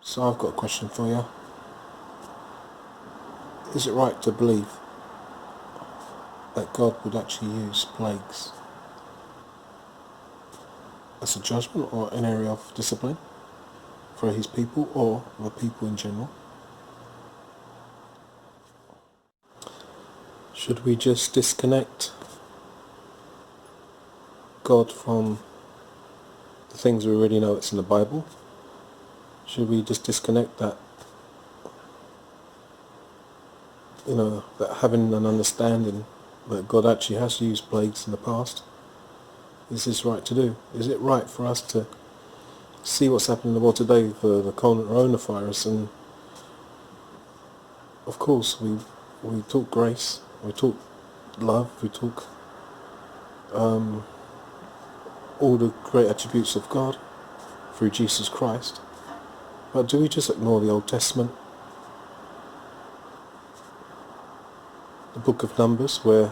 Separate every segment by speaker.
Speaker 1: So I've got a question for you. Is it right to believe that God would actually use plagues as a judgment or an area of discipline for his people or the people in general? Should we just disconnect God from the things we already know it's in the Bible? Should we just disconnect that, that having an understanding that God actually has used plagues in the past? Is this right to do? Is it right for us to see what's happening in the world today for the coronavirus? And of course we talk grace, we talk love, we talk all the great attributes of God through Jesus Christ. But do we just ignore the Old Testament, the book of Numbers, where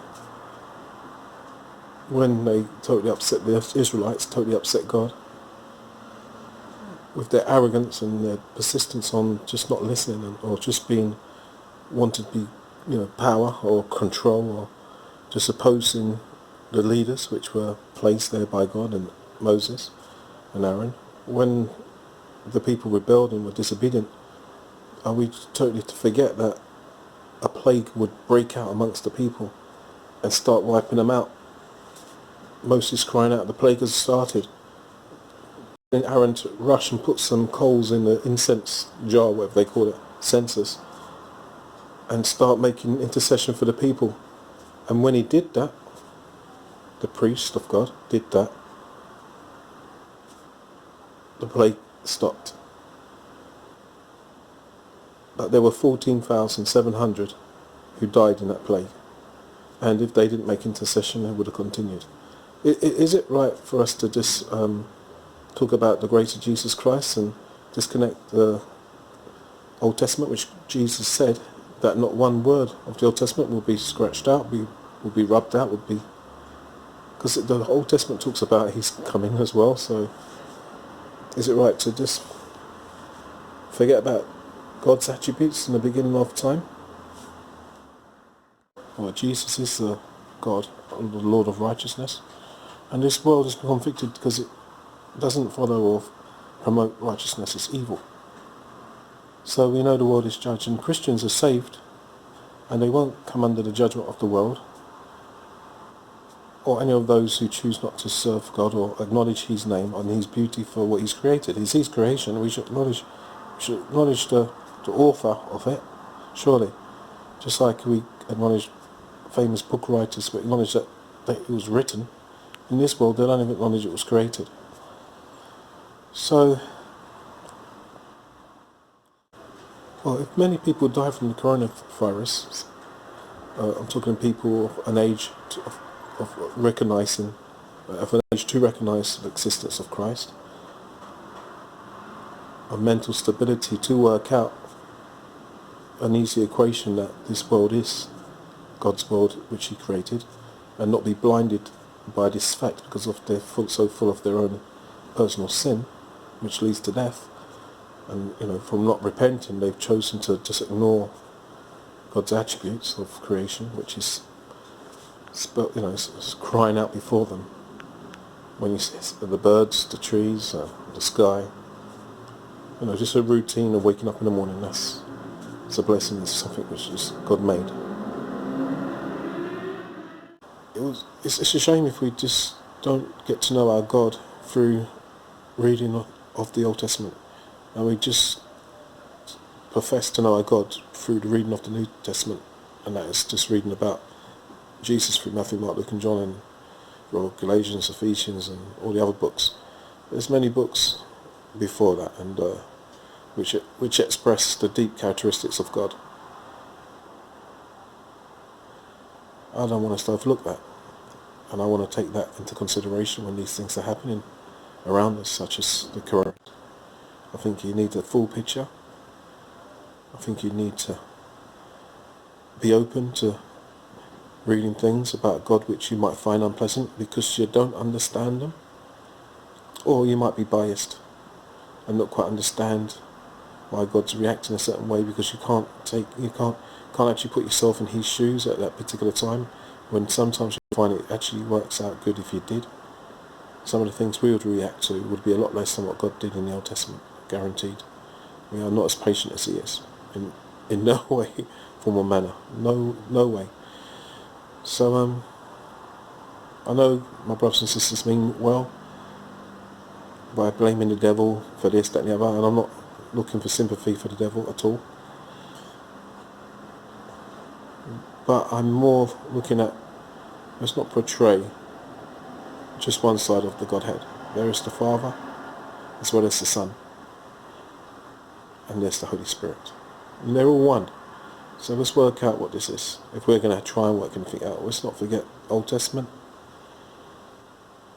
Speaker 1: when they totally upset the Israelites, totally upset God, with their arrogance and their persistence on just not listening or just being wanted to be, power or control or just opposing the leaders which were placed there by God and Moses and Aaron. When the people rebelled and were disobedient, are we totally to forget that a plague would break out amongst the people and start wiping them out? Moses crying out, the plague has started. And Aaron to rush and put some coals in the incense jar, whatever they call it, censers, and start making intercession for the people. And when he did that, the priest of God did that, the plague stopped. But there were 14,700 who died in that plague. And if they didn't make intercession, they would have continued. Is it right for us to just talk about the grace of Jesus Christ and disconnect the Old Testament, which Jesus said that not one word of the Old Testament will be scratched out, will be rubbed out, because the Old Testament talks about his coming as well. So is it right to just forget about God's attributes in the beginning of time? Well, Jesus is the God and the Lord of righteousness, and this world is convicted because it doesn't follow or promote righteousness. It's evil. So we know the world is judged, and Christians are saved, and they won't come under the judgment of the world or any of those who choose not to serve God or acknowledge his name and his beauty for what he's created. It's his creation. We should acknowledge the author of it, surely. Just like we acknowledge famous book writers, we acknowledge that it was written. In this world, they don't even acknowledge it was created. So, well, if many people die from the coronavirus, I'm talking people of an age of recognizing, of an age to recognize the existence of Christ, of mental stability to work out an easy equation that this world is God's world which he created, and not be blinded by this fact because of they're so full of their own personal sin, which leads to death. And from not repenting, they've chosen to just ignore God's attributes of creation, which is it's crying out before them. When you see the birds, the trees, the sky, just a routine of waking up in the morning. It's a blessing. It's something which is God made. It's a shame if we just don't get to know our God through reading of the Old Testament, and we just profess to know our God through the reading of the New Testament, and that is just reading about Jesus through Matthew, Mark, Luke and John, and Galatians, Ephesians and all the other books. There's many books before that, and which express the deep characteristics of God. I don't want us to overlook that, and I want to take that into consideration when these things are happening around us, such as the corona. I think you need a full picture. I think you need to be open to reading things about God which you might find unpleasant because you don't understand them, or you might be biased and not quite understand why God's reacting a certain way, because you can't actually put yourself in his shoes at that particular time, when sometimes you find it actually works out good if you did. Some of the things we would react to would be a lot less than what God did in the Old Testament, guaranteed. We are not as patient as he is, in no way, form or manner, no way. So I know my brothers and sisters mean well by blaming the devil for this, that and the other, and I'm not looking for sympathy for the devil at all. But I'm more looking at, let's not portray just one side of the Godhead. There is the Father, as well as the Son, and there's the Holy Spirit. And they're all one. So let's work out what this is. If we're going to try and work anything out, let's not forget Old Testament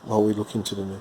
Speaker 1: while we look into the New.